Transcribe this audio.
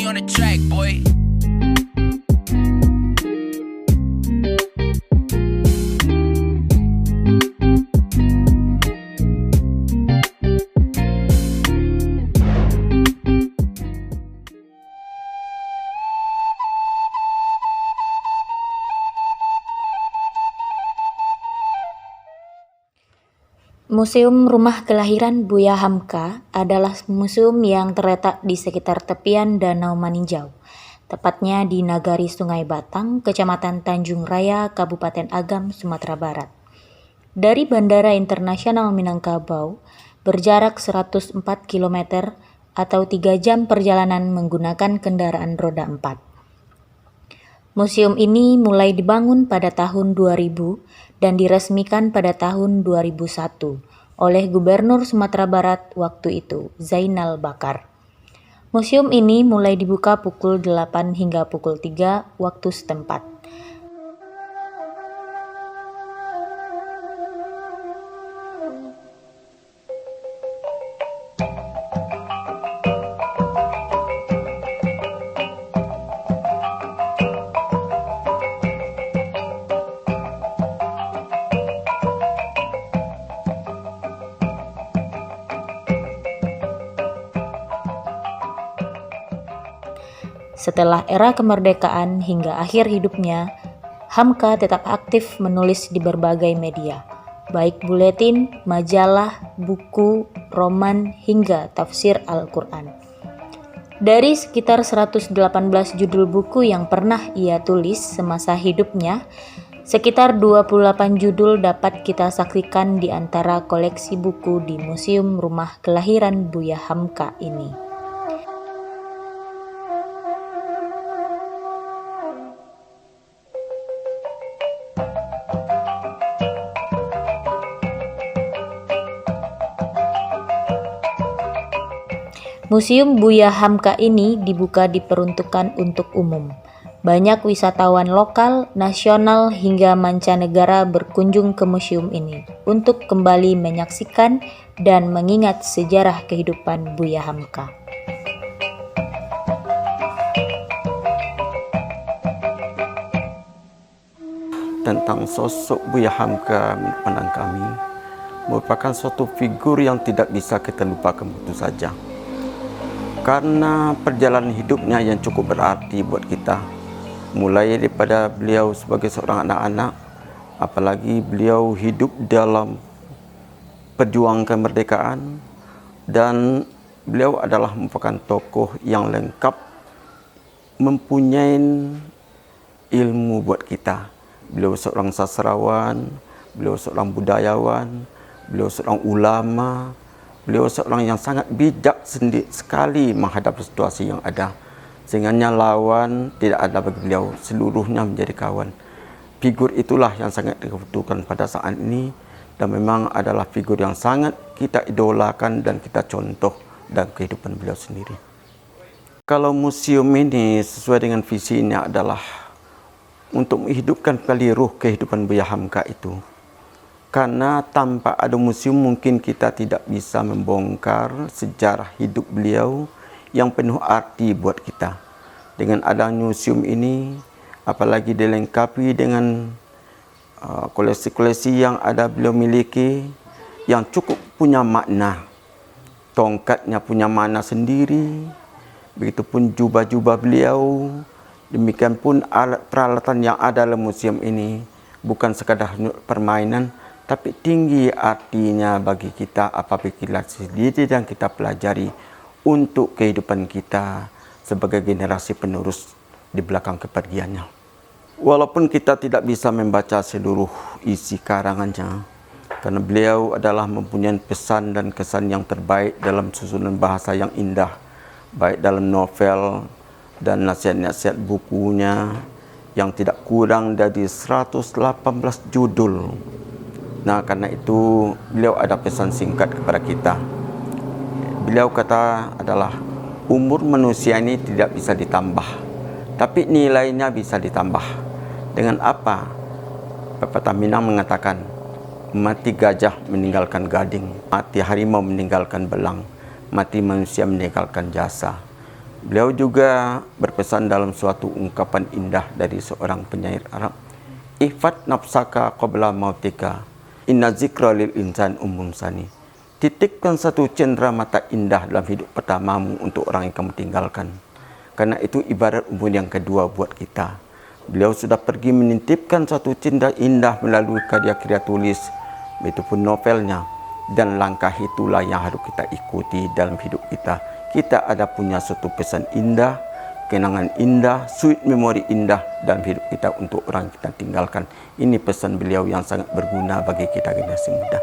On the track, boy. Museum Rumah Kelahiran Buya Hamka adalah museum yang terletak di sekitar tepian Danau Maninjau, tepatnya di Nagari Sungai Batang, Kecamatan Tanjung Raya, Kabupaten Agam, Sumatera Barat. Dari Bandara Internasional Minangkabau, berjarak 104 km atau 3 jam perjalanan menggunakan kendaraan roda 4. Museum ini mulai dibangun pada tahun 2000 dan diresmikan pada tahun 2001 oleh Gubernur Sumatera Barat waktu itu, Zainal Bakar. Museum ini mulai dibuka pukul 8 hingga pukul 3 waktu setempat. Setelah era kemerdekaan hingga akhir hidupnya, Hamka tetap aktif menulis di berbagai media, baik buletin, majalah, buku, roman, hingga tafsir Al-Quran. Dari sekitar 118 judul buku yang pernah ia tulis semasa hidupnya, sekitar 28 judul dapat kita saksikan di antara koleksi buku di Museum Rumah Kelahiran Buya Hamka ini. Museum Buya Hamka ini dibuka diperuntukkan untuk umum. Banyak wisatawan lokal, nasional, hingga mancanegara berkunjung ke museum ini untuk kembali menyaksikan dan mengingat sejarah kehidupan Buya Hamka. Tentang sosok Buya Hamka menurut pandang kami merupakan suatu figur yang tidak bisa kita lupakan begitu saja. Karena perjalanan hidupnya yang cukup berarti buat kita, mulai daripada beliau sebagai seorang anak-anak, apalagi beliau hidup dalam perjuangan kemerdekaan, dan beliau adalah merupakan tokoh yang lengkap, mempunyai ilmu buat kita. Beliau seorang sastrawan, beliau seorang budayawan, beliau seorang ulama. Beliau seorang yang sangat bijak sekali menghadapi situasi yang ada. Sehingga lawan tidak ada bagi beliau, seluruhnya menjadi kawan. Figur itulah yang sangat dibutuhkan pada saat ini, dan memang adalah figur yang sangat kita idolakan dan kita contoh dalam kehidupan beliau sendiri. Kalau museum ini sesuai dengan visinya adalah untuk menghidupkan kembali ruh kehidupan Buya Hamka itu. Karena tanpa ada museum mungkin kita tidak bisa membongkar sejarah hidup beliau yang penuh arti buat kita. Dengan adanya museum ini, apalagi dilengkapi dengan koleksi-koleksi yang ada beliau miliki, yang cukup punya makna. Tongkatnya punya makna sendiri, begitupun jubah-jubah beliau, demikian pun alat peralatan yang ada dalam museum ini, bukan sekadar permainan, tapi tinggi artinya bagi kita apabila kita sendiri dan kita pelajari untuk kehidupan kita sebagai generasi penerus di belakang kepergiannya. Walaupun kita tidak bisa membaca seluruh isi karangannya, karena beliau adalah mempunyai pesan dan kesan yang terbaik dalam susunan bahasa yang indah, baik dalam novel dan nasihat-nasihat bukunya yang tidak kurang dari 118 judul. Nah, karena itu beliau ada pesan singkat kepada kita. Beliau kata adalah umur manusia ini tidak bisa ditambah, tapi nilainya bisa ditambah. Dengan apa? Pepatah Minang mengatakan, mati gajah meninggalkan gading, mati harimau meninggalkan belang, mati manusia meninggalkan jasa. Beliau juga berpesan dalam suatu ungkapan indah dari seorang penyair Arab, ihfad nafsaka qabla mautika, inna zikra lil insan sani. Titipkan satu cendera mata indah dalam hidup pertamamu untuk orang yang kamu tinggalkan, karena itu ibarat umur yang kedua buat kita. Beliau sudah pergi menitipkan satu cinta indah melalui karya-karya tulis, itu pun novelnya, dan langkah itulah yang harus kita ikuti dalam hidup kita. Kita ada punya suatu pesan indah, kenangan indah, sweet memory indah dalam hidup kita untuk orang yang kita tinggalkan. Ini pesan beliau yang sangat berguna bagi kita generasi muda.